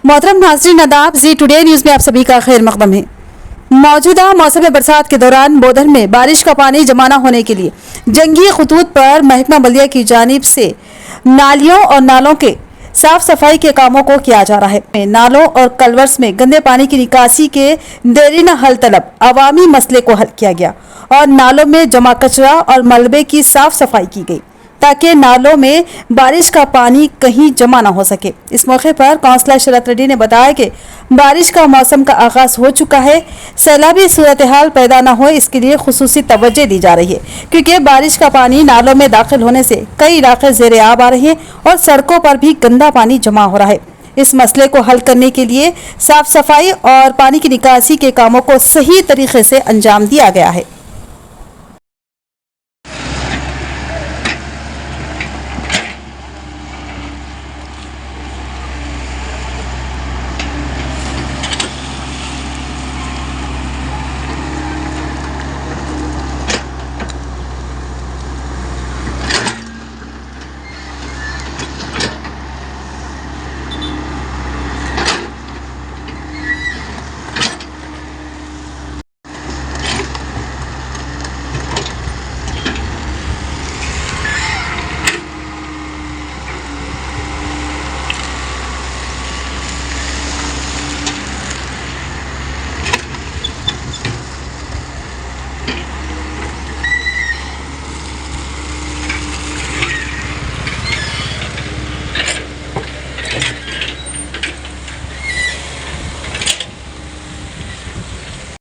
मोहतरम नाज़रीन आदाब, जी टुडे न्यूज़ में आप सभी का खैर मकदम है। मौजूदा मौसम बरसात के दौरान बोधन में बारिश का पानी जमा न होने के लिए जंगी खतूत पर महकमा बल्दिया की जानिब से नालियों और नालों के साफ सफाई के कामों को किया जा रहा है। नालों और कलवर्स में गंदे पानी की निकासी के देरीन हल तलब अवामी मसले को हल किया गया और नालों में जमा कचरा और मलबे की साफ सफाई की गई ताकि नालों में बारिश का पानी कहीं जमा ना हो सके। इस मौके पर काउंसलर शरत रेड्डी ने बताया कि बारिश का मौसम का आगाज हो चुका है, सैलाबी सूरत हाल पैदा ना हो इसके लिए खुसूसी तवज्जो दी जा रही है, क्योंकि बारिश का पानी नालों में दाखिल होने से कई इलाके ज़ेरे आब आ रहे हैं और सड़कों पर भी गंदा पानी जमा हो रहा है। इस मसले को हल करने के लिए साफ सफाई और पानी की निकासी के कामों को सही तरीके से अंजाम दिया गया है।